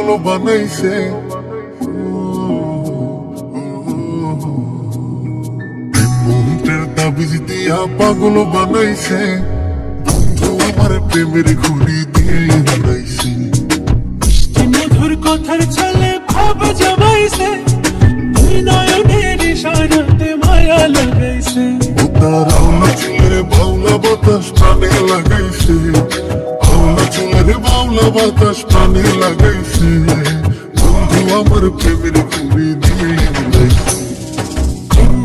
পাগল বানাইছে। মন্ত্রের তাবিজ দিয়া পাগল বানাইছে, বন্ধু আমার প্রেমের ঘুড়ি দিয়ে উড়াইছে। মধুর কথার ছলে ভাব জমাইছে, দুই নয়নের ইশারাতে মায়া লাগাইছে। ও তার আওলা চুলের বাউলা বাতাস প্রাণে লাগাইছে, আওলা চুলের বাউলা বাতাস প্রাণে লাগাইছে। বন্ধু আমার প্রেমের ঘুড়ি দিয়ে উড়াইছে।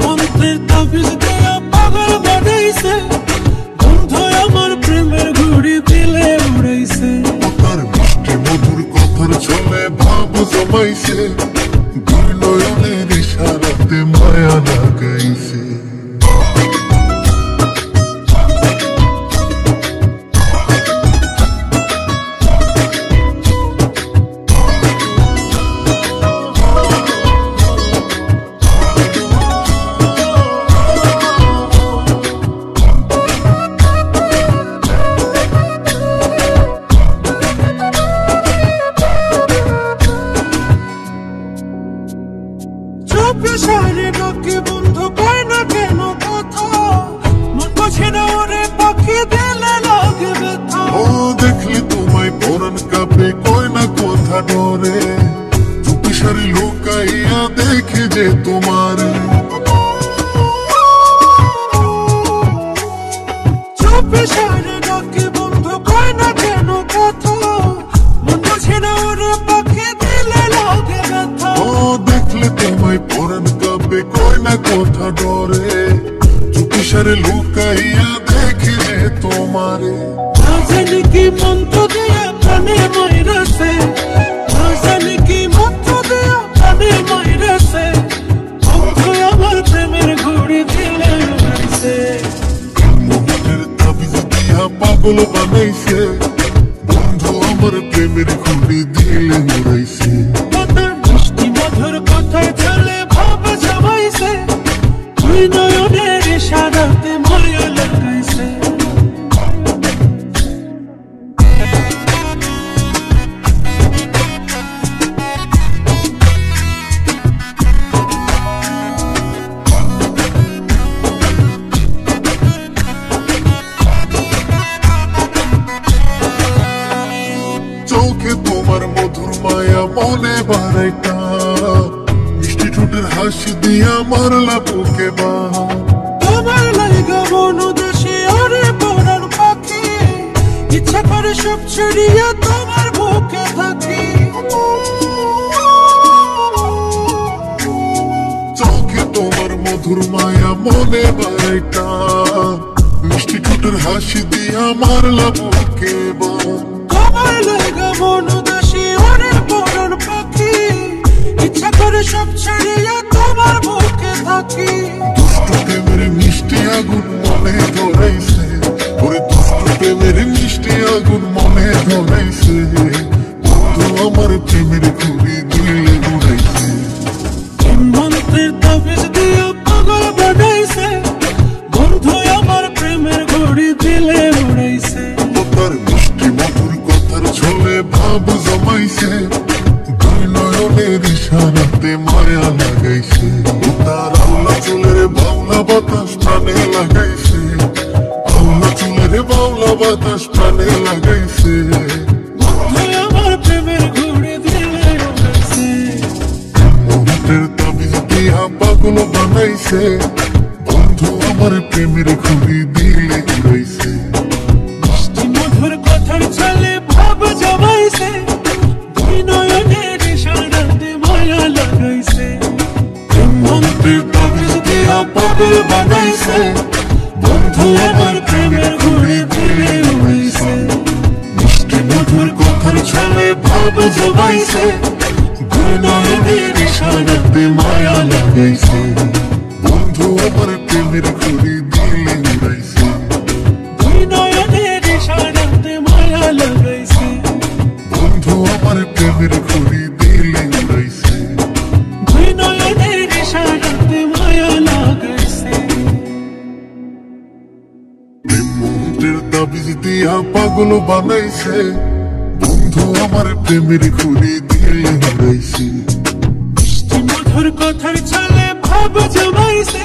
মন্ত্রের তাবিজ দিয়া পাগল বানাইছে, বন্ধু আমার প্রেমের ঘুড়ি দিলে উড়াইছে। ও তার মিষ্টি মধুর কথার ছলে ভাব জমাইছে, দুই নয়নের ইশারাতে মায়া লাগাইছে। সারে ডাকে বন্ধু কয় না কেন কথা, মন বোঝে না ওরে পাখি দিলে লাগে ব্যথা। ও দেখলি তোমায় পরাণ কাঁপে কয় না কথা ডরে, চুপি সারি লুকাইয়া দেখে যে তোমার। চুপি সারে ডাকে বন্ধু কয় না কেন কথা, মন বোঝে না ওরে পাখি দিলে লাগে ব্যথা। ও দেখলে তোমায় পরাণ কাঁপে কয় না কথা ডরে, চুপি সারি লুকাইয়া দেখে যে তোমারে। না জানি কি মন্ত্র দিয়া প্রাণে মাইরাছে, না জানি কি মন্ত্র দিয়া প্রাণে মাইরাছে। বন্ধু আমার প্রেমের ঘুড়ি দিলে উড়াইছে। মন্ত্রের তাবিজ দিয়া পাগল বানাইছে, বন্ধু আমার প্রেমের ঘুড়ি দিলে উড়াইছে। তার মিষ্টি মধুর কথার ছলে ভাব জমাইছে, দুই নয়নের ইশারাতে মায়া লাগাইছে। চোখে তোমার মধুর মায়া মনে বাড়াইটা, মিষ্টি ঠোঁটের হাসি দিয়া মারলা বুকে বা। তোমার লাইগা মন উদাসী ওরে পরাণ পাখি, ইচ্ছা করে সব ছড়িয়ে তোমার বুকে থাকি। চোখে তোমার মধুর মায়া মনে বাড়াইটা, মিষ্টি ঠোঁটের হাসি দিয়া মারলা বুকে বা। তোমার লাইগা মন উদাসী ওরে পরাণ পাখি, ইচ্ছা করে সব ছড়িয়ে তোমার বুকে থাকি। দুষ্ট প্রেমের মিষ্টি আগুন মনে ধরাইছে, ওরে দুষ্ট প্রেমের মিষ্টি আগুন মনে ধরাইছে। বন্ধু আমার প্রেমের ঘুড়ি দিলে উড়াইছে। মন্ত্রের তাবিজ দিয়া পাগল বানাইছে, বন্ধু আমার প্রেমের ঘুড়ি দিলে উড়াইছে। ও তার মিষ্টি মধুর কথার ছলে ভাব জমাইছে, দুই নয়নের ইশারাতে মায়া লাগাইছে। ও তার আওলা চুলের বাউলা বাতাস প্রাণে লাগাইছে, আওলা চুলের বাউলা বাতাস প্রাণে লাগাইছে। বন্ধু আমার প্রেমের ঘুড়ি দিলে উড়াইছে। মন্ত্রের তাবিজ দিয়া পাগল বানাইছে, বন্ধু আমার প্রেমের ঘুড়ি দিলে উড়াইছে। মিষ্টি মধুর কথার ছলে ভাব জমাইছে, দুই নয়নের ইশারাতে মায়া লাগাইছে। মন্ত্রের তাবিজ দিয়া পাগল বানাইছে, বন্ধু আমার প্রেমের ঘুড়ি দিলে উড়াইছে। মিষ্টি মধুর কথার ছলে ভাব জমাইছে, দুই নয়নের ইশারাতে মায়া লাগাইছে। বন্ধু আমার প্রেমের ঘুড়ি দিলে উড়াইছে। দুই নয়নের ইশারাতে মায়া লাগাইছে। বন্ধু আমার প্রেমের ঘুড়ি দিলে উড়াইছে। দুই নয়নের ইশারাতে মায়া লাগাইছে। মন্ত্রের তাবিজ দিয়া পাগল বানাইছে, বন্ধু আমার প্রেমের ঘুড়ি উড়াইছে। মিষ্টি মধুর কথার ছলে ভাব জমাইছে।